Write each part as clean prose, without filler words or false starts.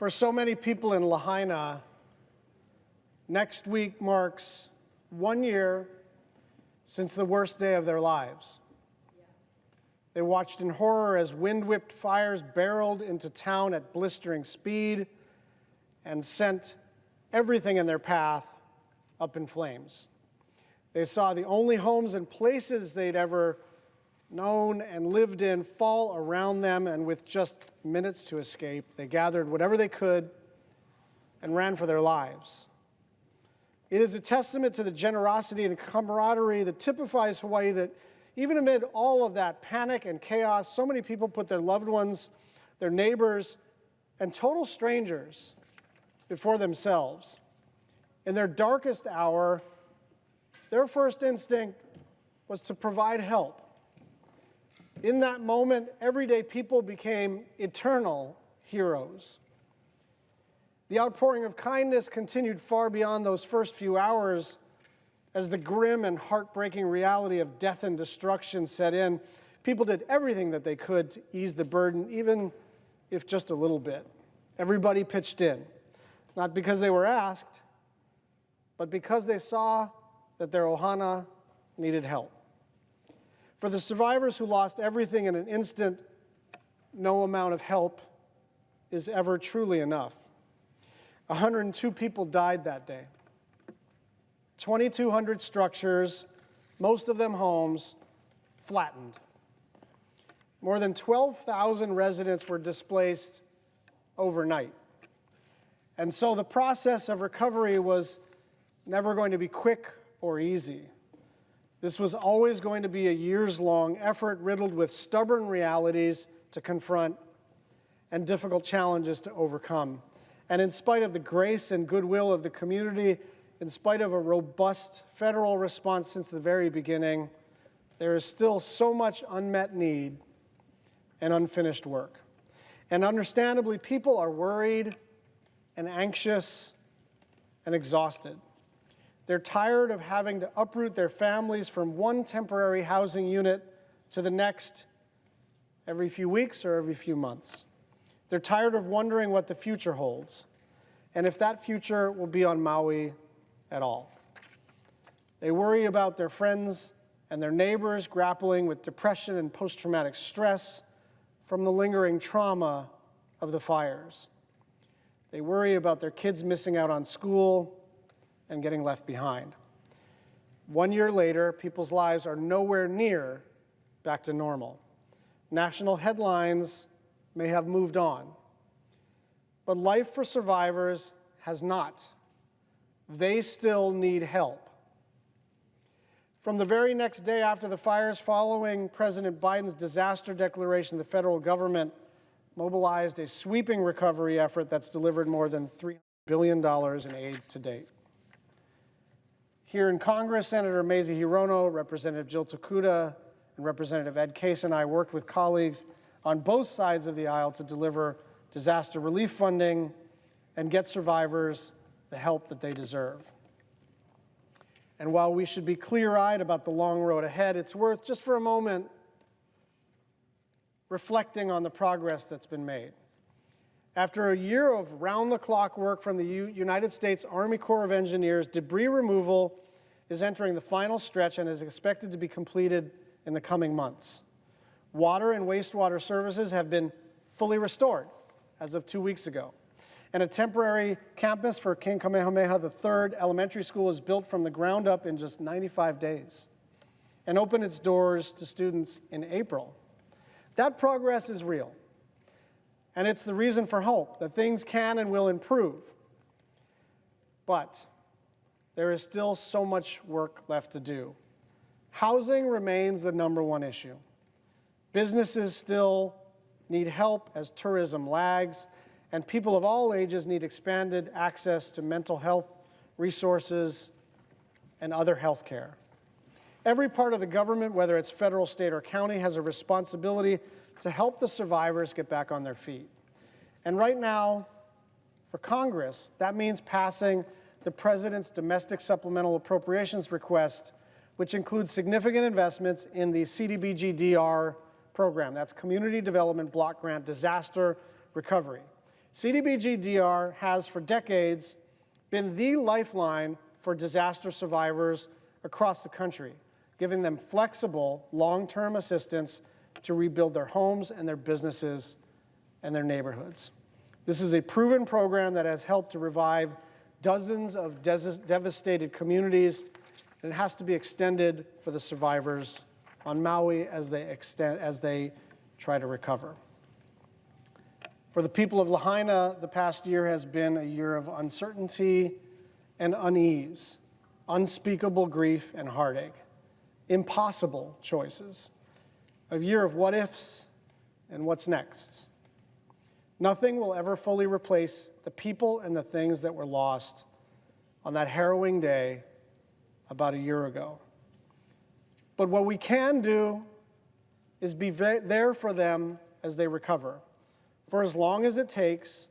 For so many people in Lahaina, next week marks 1 year since the worst day of their lives. They watched in horror as wind-whipped fires barreled into town at blistering speed and sent everything in their path up in flames. They saw the only homes and places they'd ever known and lived in fall around them, and with just minutes to escape, they gathered whatever they could and ran for their lives. It is a testament to the generosity and camaraderie that typifies Hawaii that even amid all of that panic and chaos, so many people put their loved ones, their neighbors, and total strangers before themselves. In their darkest hour, their first instinct was to provide help. In that moment, everyday people became eternal heroes. The outpouring of kindness continued far beyond those first few hours as the grim and heartbreaking reality of death and destruction set in. People did everything that they could to ease the burden, even if just a little bit. Everybody pitched in, not because they were asked, but because they saw that their ohana needed help. For the survivors who lost everything in an instant, no amount of help is ever truly enough. 102 people died that day. 2,200 structures, most of them homes, flattened. More than 12,000 residents were displaced overnight. And so the process of recovery was never going to be quick or easy. This was always going to be a years-long effort riddled with stubborn realities to confront and difficult challenges to overcome. And in spite of the grace and goodwill of the community, in spite of a robust federal response since the very beginning, there is still so much unmet need and unfinished work. And understandably, people are worried and anxious and exhausted. They're tired of having to uproot their families from one temporary housing unit to the next every few weeks or every few months. They're tired of wondering what the future holds and if that future will be on Maui at all. They worry about their friends and their neighbors grappling with depression and post-traumatic stress from the lingering trauma of the fires. They worry about their kids missing out on school and getting left behind. 1 year later, people's lives are nowhere near back to normal. National headlines may have moved on, but life for survivors has not. They still need help. From the very next day after the fires, following President Biden's disaster declaration, the federal government mobilized a sweeping recovery effort that's delivered more than $3 billion in aid to date. Here in Congress, Senator Mazie Hirono, Representative Jill Tokuda, and Representative Ed Case and I worked with colleagues on both sides of the aisle to deliver disaster relief funding and get survivors the help that they deserve. And while we should be clear-eyed about the long road ahead, it's worth just for a moment reflecting on the progress that's been made. After a year of round-the-clock work from the United States Army Corps of Engineers, debris removal is entering the final stretch and is expected to be completed in the coming months. Water and wastewater services have been fully restored as of 2 weeks ago. And a temporary campus for King Kamehameha III Elementary School is built from the ground up in just 95 days and opened its doors to students in April. That progress is real. And it's the reason for hope that things can and will improve. But there is still so much work left to do. Housing remains the #1 issue. Businesses still need help as tourism lags, and people of all ages need expanded access to mental health resources and other health care. Every part of the government, whether it's federal, state, or county, has a responsibility to help the survivors get back on their feet. And right now, for Congress, that means passing the President's domestic supplemental appropriations request, which includes significant investments in the CDBG-DR program. That's Community Development Block Grant Disaster Recovery. CDBG-DR has for decades been the lifeline for disaster survivors across the country, giving them flexible, long-term assistance to rebuild their homes and their businesses and their neighborhoods. This is a proven program that has helped to revive dozens of devastated communities, and it has to be extended for the survivors on Maui as they try to recover. For the people of Lahaina, the past year has been a year of uncertainty and unease, unspeakable grief and heartache, impossible choices, a year of what ifs and what's next. Nothing will ever fully replace the people and the things that were lost on that harrowing day about a year ago. But what we can do is be there for them as they recover, for as long as it takes,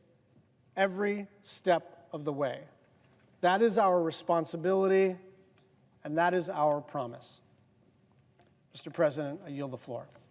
every step of the way. That is our responsibility, and that is our promise. Mr. President, I yield the floor.